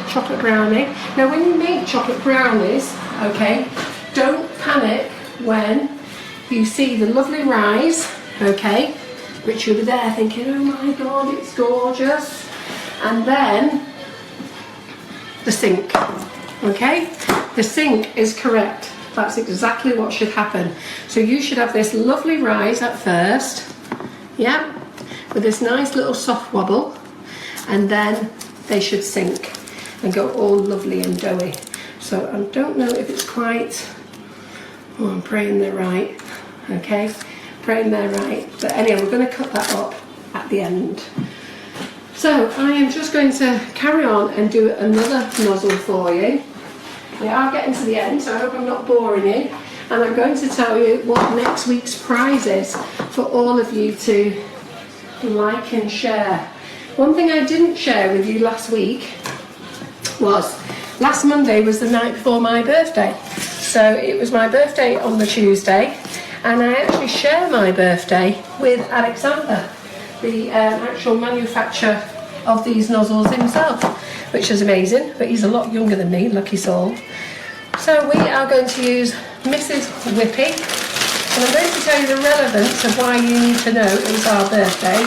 Chocolate brownie. Now when you make chocolate brownies, okay, don't panic when you see the lovely rise, okay, which you'll be there thinking, oh my god, it's gorgeous, and then the sink, okay? The sink is correct. That's exactly what should happen. So you should have this lovely rise at first, yeah, with this nice little soft wobble, and then they should sink and go all lovely and doughy. So I don't know if it's quite, oh, I'm praying they're right, okay, praying they're right, but anyway, we're going to cut that up at the end. So I am just going to carry on and do another nozzle for you. We are getting to the end, so I hope I'm not boring you, and I'm going to tell you what next week's prize is for all of you to like and share. One thing I didn't share with you last week was, last Monday was the night before my birthday. So it was my birthday on the Tuesday, and I actually share my birthday with Alexander, the actual manufacturer of these nozzles himself, which is amazing, but he's a lot younger than me, lucky soul. So we are going to use Mrs. Whippy, and I'm going to tell you the relevance of why you need to know it was our birthday,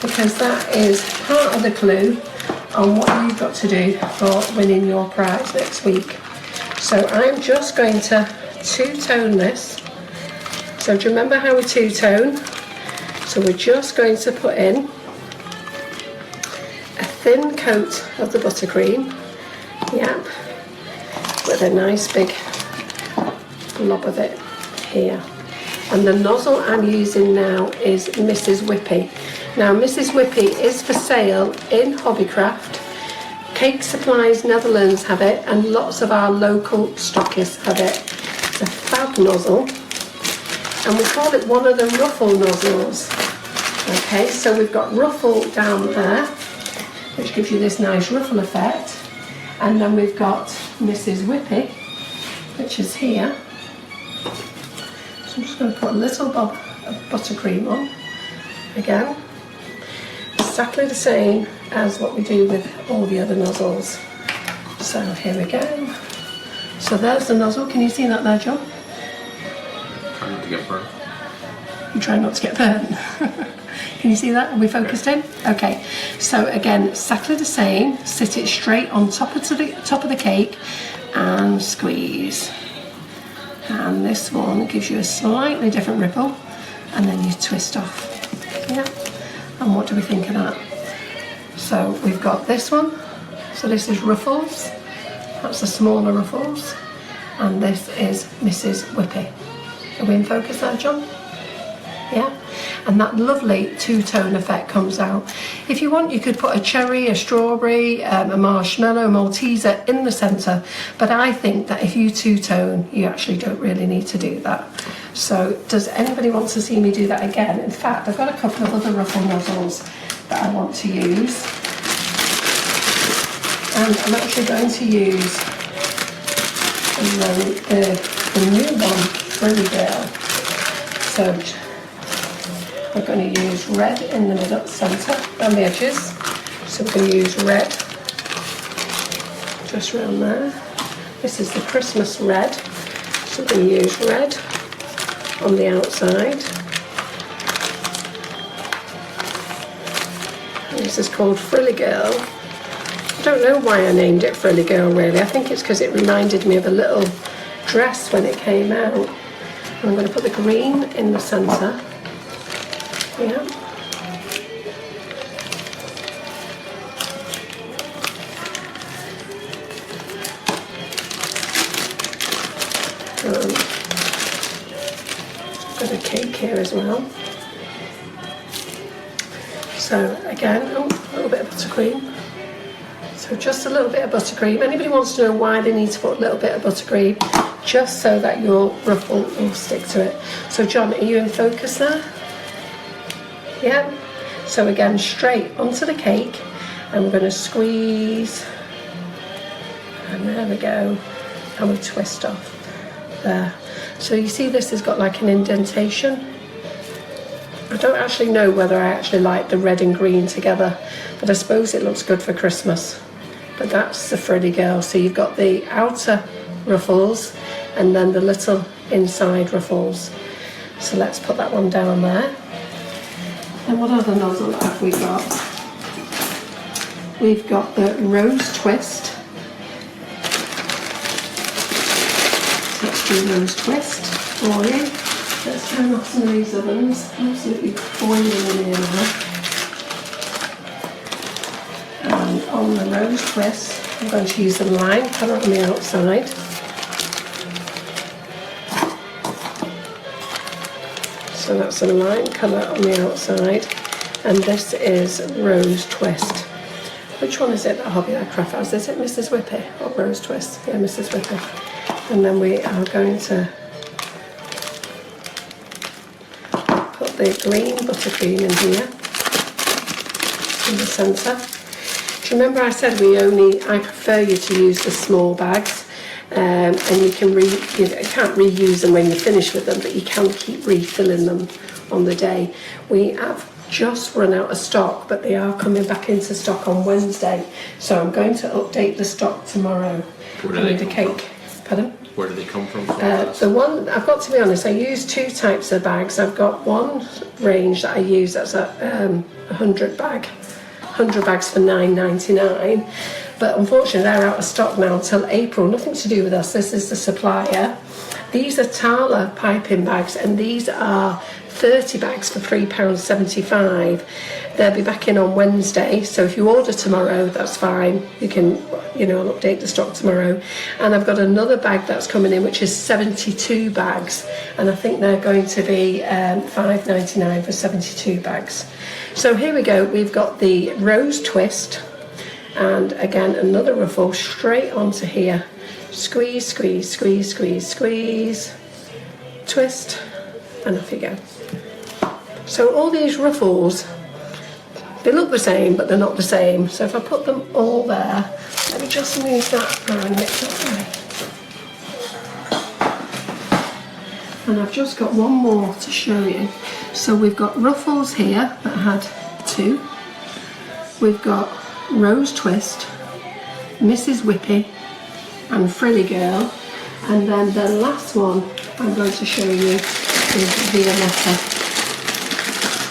because that is part of the clue on what you've got to do for winning your prize next week. So I'm just going to two-tone this. So do you remember how we two-tone? So we're just going to put in a thin coat of the buttercream, yep, with a nice big blob of it here. And the nozzle I'm using now is Mrs. Whippy. Now Mrs. Whippy is for sale in Hobbycraft. Cake Supplies Netherlands have it, and lots of our local stockists have it. It's a fab nozzle, and we call it one of the Ruffle Nozzles. Okay, so we've got Ruffle down there, which gives you this nice ruffle effect, and then we've got Mrs. Whippy, which is here. So I'm just going to put a little bob of buttercream on again, exactly the same as what we do with all the other nozzles. So here we go. So there's the nozzle. Can you see that there, John? Try not to get burnt. You try not to get burnt. Can you see that? Are we focused in? Okay. So again, exactly the same. Sit it straight on top of the cake and squeeze. And this one gives you a slightly different ripple, and then you twist off. Yeah. And what do we think of that? So we've got this one. So this is Ruffles. That's the smaller Ruffles. And this is Mrs. Whippy. Are we in focus there, John? Yeah. And that lovely two-tone effect comes out. If you want, you could put a cherry, a strawberry, a marshmallow, a Malteser in the centre, but I think that if you two-tone, you actually don't really need to do that. So does anybody want to see me do that again? In fact, I've got a couple of other Ruffle Nozzles that I want to use, and I'm actually going to use the new one, Frilly Girl. So we're going to use red in the middle, centre, and the edges. So we're going to use red just around there. This is the Christmas red. So we're going to use red on the outside. And this is called Frilly Girl. I don't know why I named it Frilly Girl really. I think it's because it reminded me of a little dress when it came out. And I'm going to put the green in the centre. Yeah. Got a cake here as well. So again, a little bit of buttercream. So just a little bit of buttercream. Anybody wants to know why they need to put a little bit of buttercream? Just so that your ruffle will stick to it. So John, are you in focus there? Yeah, so again, straight onto the cake, and we're going to squeeze, and there we go, and we twist off there. So you see this has got like an indentation. I don't actually know whether I actually like the red and green together, but I suppose it looks good for Christmas. But that's the Frilly Girl. So you've got the outer ruffles and then the little inside ruffles. So let's put that one down there. And what other nozzle have we got? We've got the Rose Twist. So let's do Rose Twist for you. Let's turn off some of these ovens. Absolutely boiling in here now. And on the Rose Twist, I'm going to use the lime colour on the outside. So that's a lime colour on the outside, and this is Rose Twist. Which one is it that Hobbycraft has? Is it Mrs. Whippy or Rose Twist? Yeah, Mrs. Whippy. And then we are going to put the green buttercream in here, in the centre. Do you remember I said I prefer you to use the small bags? And you can't reuse them when you finish with them, but you can keep refilling them on the day. We have just run out of stock, but they are coming back into stock on Wednesday, so I'm going to update the stock tomorrow. Where do they come from? Pardon? Where do they come from? The one, I've got to be honest, I use two types of bags. I've got one range that I use that's a 100 bags for $9.99. But unfortunately they're out of stock now until April. Nothing to do with us, this is the supplier. These are Tala piping bags, and these are 30 bags for £3.75. They'll be back in on Wednesday, so if you order tomorrow, that's fine. You can, I'll update the stock tomorrow. And I've got another bag that's coming in, which is 72 bags, and I think they're going to be £5.99 for 72 bags. So here we go. We've got the rose twist, and again another ruffle straight onto here. Squeeze, squeeze, squeeze, squeeze, squeeze, twist, and off you go. So all these ruffles, they look the same, but they're not the same. So if I put them all there, let me just move that around it that way. And I've just got one more to show you. So we've got ruffles here that had 2. We've got rose twist, Mrs. Whippy, and Frilly Girl, and then the last one I'm going to show you is Viennetta.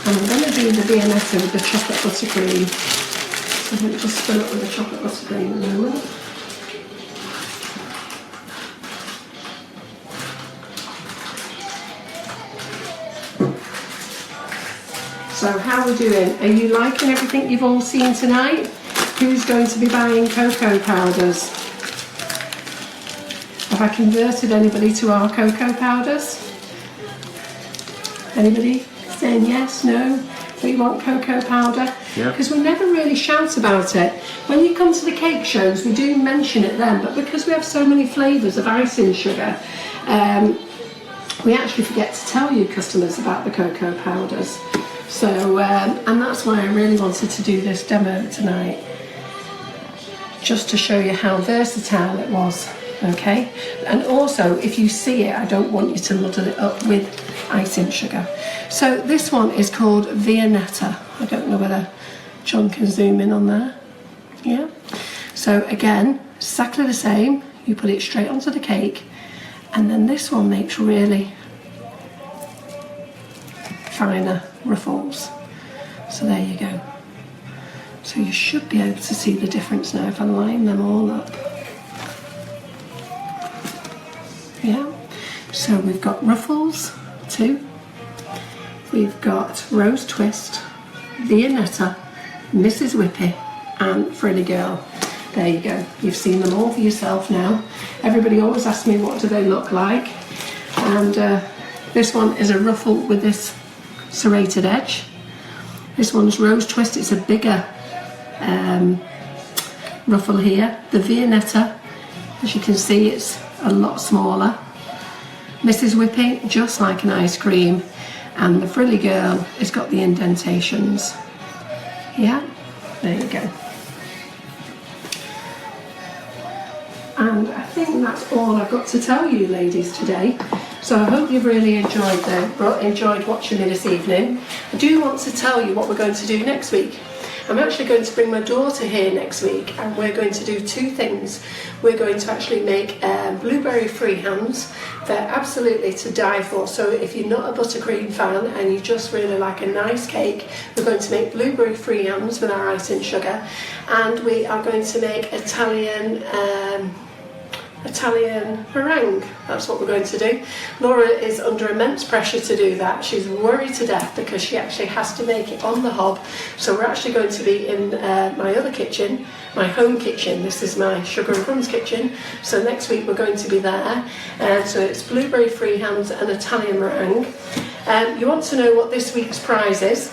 And I'm going to do the Viennetta with the chocolate buttercream. So let me just fill it with the chocolate buttercream at the moment. So how are we doing? Are you liking everything you've all seen tonight? Who's going to be buying cocoa powders? Have I converted anybody to our cocoa powders? Anybody saying yes, no? We want cocoa powder? Yeah. Because we never really shout about it. When you come to the cake shows, we do mention it then, but because we have so many flavours of icing sugar, we actually forget to tell you customers about the cocoa powders. So, and that's why I really wanted to do this demo tonight, just to show you how versatile it was. Okay, and also if you see it, I don't want you to muddle it up with icing sugar. So this one is called Viennetta. I don't know whether John can zoom in on there. Yeah. So again, exactly the same. You put it straight onto the cake, and then this one makes really finer ruffles. So there you go. So you should be able to see the difference now if I line them all up. Yeah, so we've got ruffles, 2. We've got rose twist, Viennetta, Mrs. Whippy, and Frilly Girl. There you go. You've seen them all for yourself now. Everybody always asks me what do they look like, and this one is a ruffle with this serrated edge. This one's rose twist. It's a bigger ruffle here. The Viennetta, as you can see, it's a lot smaller. Mrs. Whippy, just like an ice cream, and the Frilly Girl has got the indentations. Yeah, there you go. And I think that's all I've got to tell you, ladies, today. So I hope you've really enjoyed watching me this evening. I do want to tell you what we're going to do next week. I'm actually going to bring my daughter here next week, and we're going to do 2 things. We're going to actually make blueberry freehands. They're absolutely to die for. So if you're not a buttercream fan and you just really like a nice cake, we're going to make blueberry freehands with our icing sugar, and we are going to make Italian meringue. That's what we're going to do. Laura is under immense pressure to do that. She's worried to death because she actually has to make it on the hob. So we're actually going to be in my other kitchen, my home kitchen. This is my Sugar and Crumbs kitchen. So next week we're going to be there. So it's blueberry freehands and Italian meringue. You want to know what this week's prize is?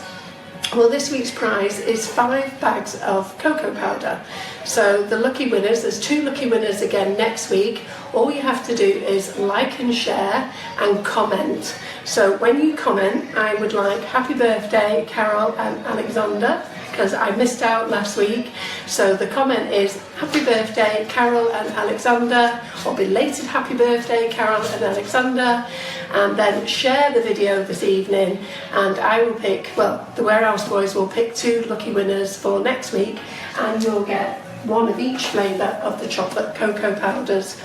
Well, this week's prize is 5 bags of cocoa powder. So the lucky winners, there's 2 lucky winners again next week. All you have to do is like and share and comment. So when you comment, I would like happy birthday Carol and Alexander, because I missed out last week. So the comment is happy birthday Carol and Alexander, or belated happy birthday Carol and Alexander, and then share the video this evening, and I will pick, well, the Warehouse Boys will pick 2 lucky winners for next week, and you'll get 1 of each flavour of the chocolate cocoa powders.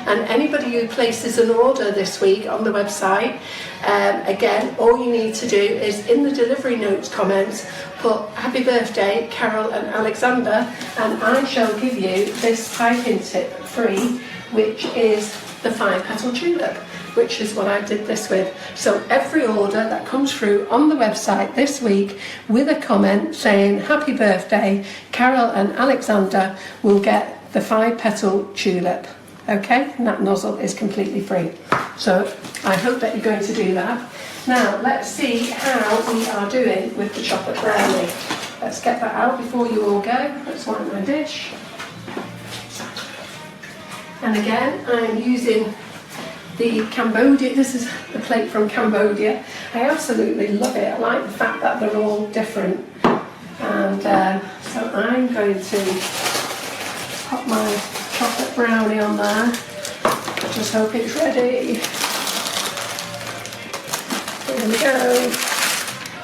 And anybody who places an order this week on the website, again, all you need to do is in the delivery notes comments put happy birthday Carol and Alexander, and I shall give you this piping tip free, which is the 5-petal tulip. which is what I did this with. So every order that comes through on the website this week with a comment saying happy birthday, Carol and Alexander, will get the 5-petal tulip. Okay, and that nozzle is completely free. So I hope that you're going to do that. Now let's see how we are doing with the chocolate brownie. Let's get that out before you all go. Let's wipe my dish. And again, I'm using the Cambodia. This is the plate from Cambodia. I absolutely love it. I like the fact that they're all different. And so I'm going to pop my chocolate brownie on there. Just hope it's ready. There we go.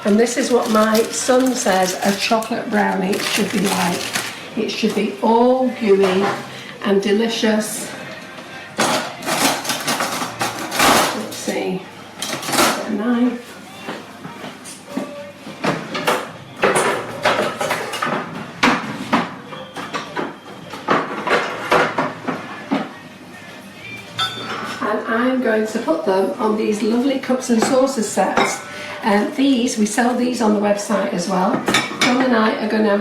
And this is what my son says a chocolate brownie should be like. It should be all gooey and delicious. Let's see. Get a knife. I'm going to put them on these lovely cups and saucers sets. These, we sell these on the website as well. John and I are going to have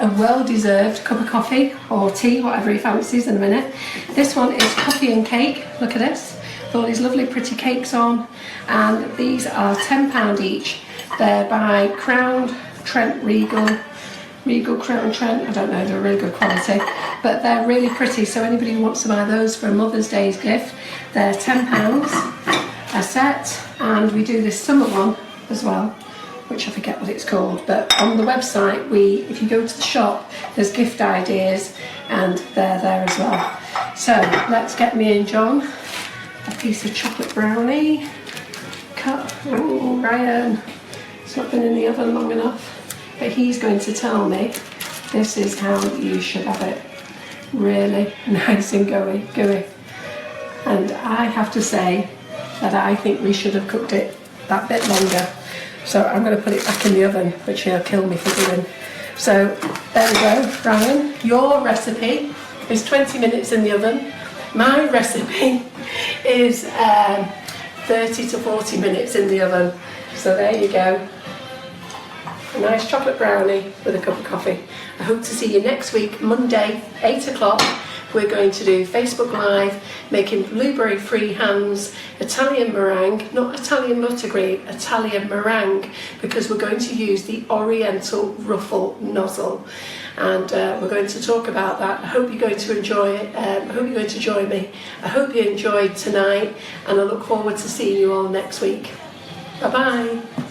a well-deserved cup of coffee or tea, whatever he fancies, in a minute. This one is coffee and cake. Look at this, with all these lovely pretty cakes on. And these are £10 each. They're by Crown Trent Regal Crown Trent, I don't know, they're really good quality, but they're really pretty, so anybody who wants to buy those for a Mother's Day's gift, they're £10 a set. And we do this summer one as well, which I forget what it's called, but on the website, if you go to the shop, there's gift ideas and they're there as well. So let's get me and John a piece of chocolate brownie cut. Oh, Ryan, it's not been in the oven long enough. But he's going to tell me this is how you should have it. Really nice and gooey. And I have to say that I think we should have cooked it that bit longer. So I'm going to put it back in the oven, which he'll kill me for doing. So there we go, Ryan. Your recipe is 20 minutes in the oven. My recipe is 30 to 40 minutes in the oven. So there you go. A nice chocolate brownie with a cup of coffee. I hope to see you next week, Monday, 8 o'clock. We're going to do Facebook Live, making blueberry-free hams, Italian meringue, not Italian buttercream, Italian meringue, because we're going to use the Oriental Ruffle Nozzle. And we're going to talk about that. I hope you're going to enjoy it. I hope you're going to join me. I hope you enjoyed tonight, and I look forward to seeing you all next week. Bye-bye.